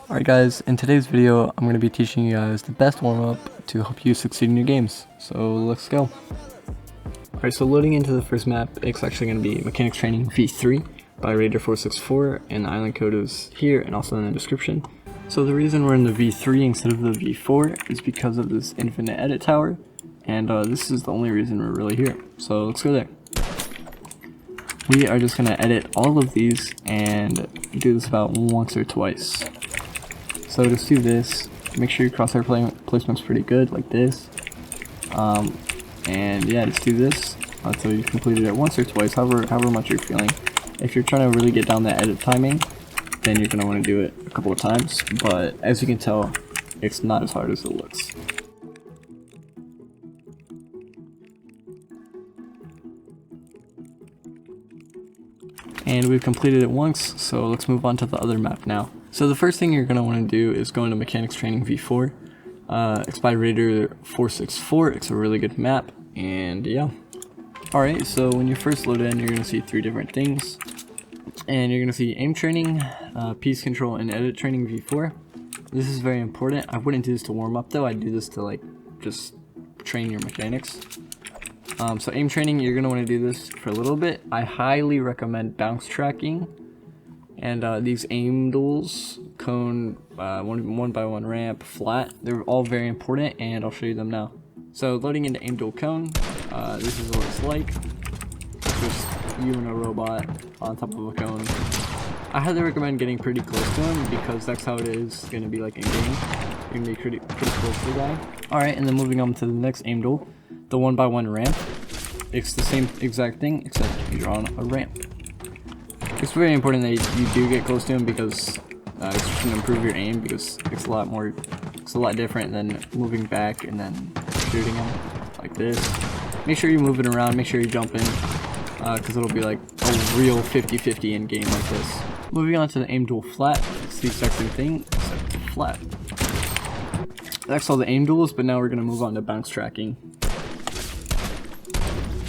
Alright guys, in today's video I'm going to be teaching you guys the best warm-up to help you succeed in your games. So let's go. Alright, so loading into the first map, it's actually going to be Mechanics Training V3 by Raider464, and the island code is here and also in the description. So the reason we're in the V3 instead of the V4 is because of this infinite edit tower, and this is the only reason we're really here. So let's go there. We are just going to edit all of these and do this about once or twice. So just do this, make sure your crosshair placement's pretty good, like this. And yeah, just do this until you've completed it once or twice, however much you're feeling. If you're trying to really get down that edit timing, then you're going to want to do it a couple of times, but as you can tell, it's not as hard as it looks. And we've completed it once, so let's move on to the other map now. So the first thing you're going to want to do is go into Mechanics Training V4. It's by Raider464. It's a really good map, and yeah. Alright, so when you first load in, you're going to see three different things. And you're going to see Aim Training, Piece Control, and Edit Training V4. This is very important. I wouldn't do this to warm up though, I'd do this to like just train your mechanics. So aim training, you're going to want to do this for a little bit. I highly recommend bounce tracking and these aim duels, cone, one by one ramp, flat. They're all very important, and I'll show you them now. So loading into aim duel cone, this is what it's like. Just you and a robot on top of a cone. I highly recommend getting pretty close to him because that's how it is going to be like in game. You're going to be pretty close to the guy. Alright, and then moving on to the next aim duel. The one by one ramp. It's the same exact thing, except you're on a ramp. It's very important that you do get close to him because it's just going to improve your aim, because it's a lot different than moving back and then shooting him like this. Make sure you're moving around, make sure you're jumping, because it'll be like a real 50-50 in game like this. Moving on to the aim duel flat, it's the exact same thing, except flat. That's all the aim duels, but now we're going to move on to bounce tracking.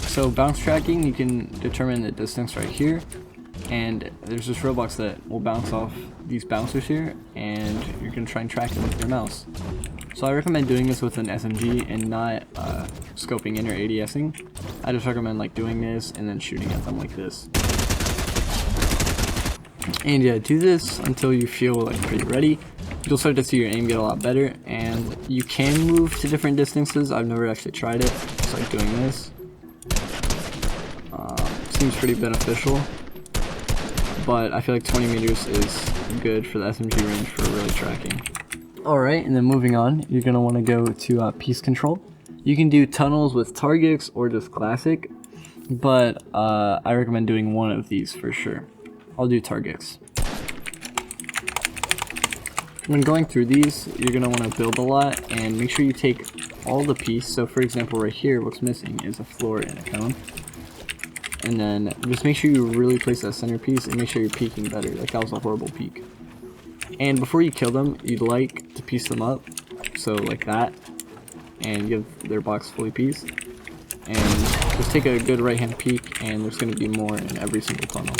So bounce tracking, you can determine the distance right here, and there's just robots that will bounce off these bouncers here, and you're going to try and track them with your mouse. So I recommend doing this with an SMG and not scoping in or ADSing. I just recommend like doing this and then shooting at them like this. And yeah, do this until you feel like pretty ready. You'll start to see your aim get a lot better, and you can move to different distances. I've never actually tried it. It's like doing this. Seems pretty beneficial, but I feel like 20 meters is good for the SMG range for really tracking. Alright, and then moving on, you're going to want to go to piece control. You can do tunnels with targets or just classic, but I recommend doing one of these for sure. I'll do targets. When going through these, you're going to want to build a lot and make sure you take all the piece. So for example, right here, what's missing is a floor and a cone. And then just make sure you really place that centerpiece and make sure you're peeking better. Like that was a horrible peek. And before you kill them, you'd like to piece them up. So like that. And give their box fully pieced. And just take a good right hand peek, and there's going to be more in every single tunnel.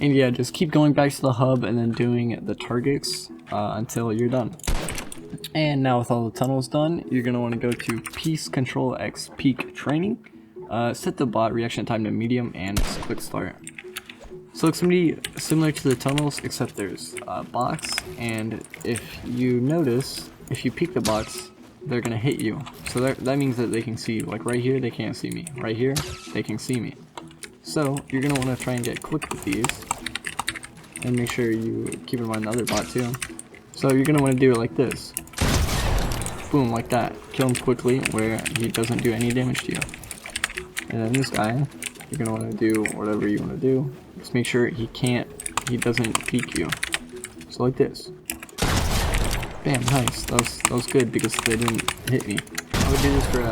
And yeah, just keep going back to the hub and then doing the targets until you're done. And now with all the tunnels done, you're going to want to go to Piece Control X Peak Training. Set the bot reaction time to medium and click start. So it's going to be similar to the tunnels, except there's a box, and if you notice, if you peek the box, they're going to hit you. So that means that they can see you. Like right here, they can't see me. Right here, they can see me. So you're going to want to try and get quick with these, and make sure you keep in mind the other bot too. So you're going to want to do it like this. Boom, like that. Kill him quickly where he doesn't do any damage to you. And then this guy, you're going to want to do whatever you want to do. Just make sure he doesn't peek you. So like this. Bam, nice. That was good because they didn't hit me. I would do this for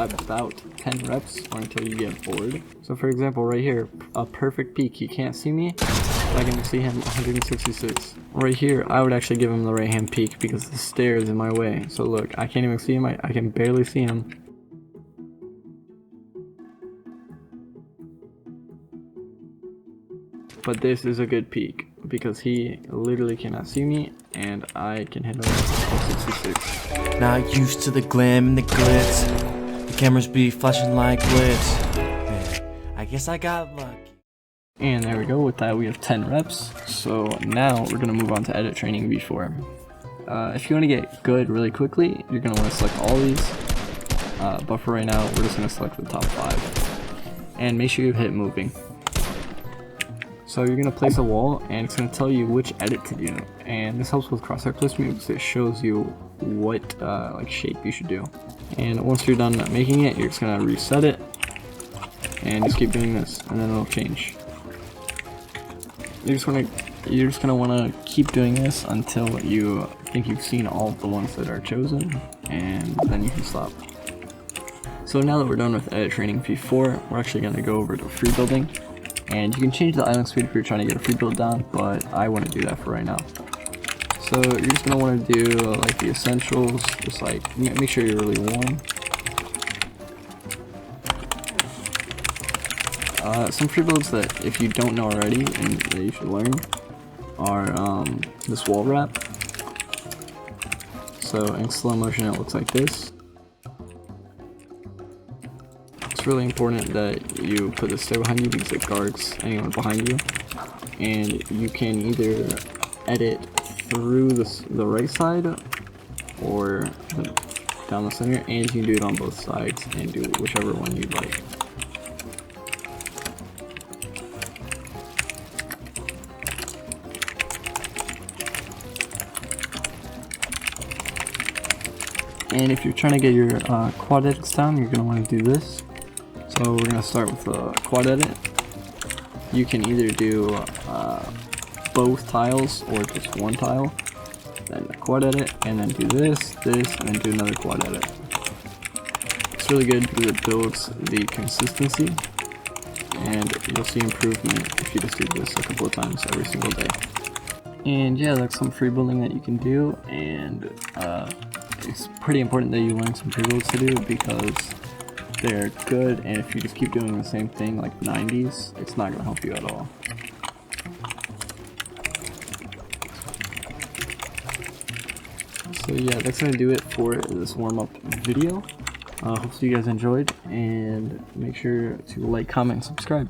about 10 reps or until you get bored. So for example, right here, a perfect peek. He can't see me. I can see him 166. Right here, I would actually give him the right hand peek because the stair is in my way. So look, I can't even see him. I can barely see him. But this is a good peek. because he literally cannot see me, and I can hit him with 66. Not used to the glam and the glitz. The cameras be flashing like blitz. Man, I guess I got lucky. And there we go. With that, we have 10 reps. So now we're gonna move on to edit training V4. If you want to get good really quickly, you're gonna want to select all these. But for right now, we're just gonna select the top 5. And make sure you hit moving. So you're gonna place a wall, and it's gonna tell you which edit to do. And this helps with crosshair placement because it shows you what like shape you should do. And once you're done making it, you're just gonna reset it, and just keep doing this, and then it'll change. You're just gonna wanna keep doing this until you think you've seen all of the ones that are chosen, and then you can stop. So now that we're done with edit training V4, we're actually gonna go over to free building. And you can change the island speed if you're trying to get a free build down, but I wouldn't do that for right now. So you're just gonna want to do like the essentials, just like make sure you're really warm. Some free builds that if you don't know already and that you should learn are this wall wrap. So in slow motion it looks like this. It's really important that you put the stair behind you because it guards anyone behind you, and you can either edit through the right side or down the center, and you can do it on both sides and do whichever one you'd like. And if you're trying to get your quad edits down, you're going to want to do this. So we're going to start with the quad edit. You can either do both tiles or just one tile, then a quad edit, and then do this, and then do another quad edit. It's really good because it builds the consistency, and you'll see improvement if you just do this a couple of times every single day. And yeah, that's some free building that you can do, and it's pretty important that you learn some free builds to do because they're good, and if you just keep doing the same thing like 90s, it's not going to help you at all. So yeah, that's going to do it for this warm-up video. Hopefully you guys enjoyed, and make sure to like, comment, and subscribe.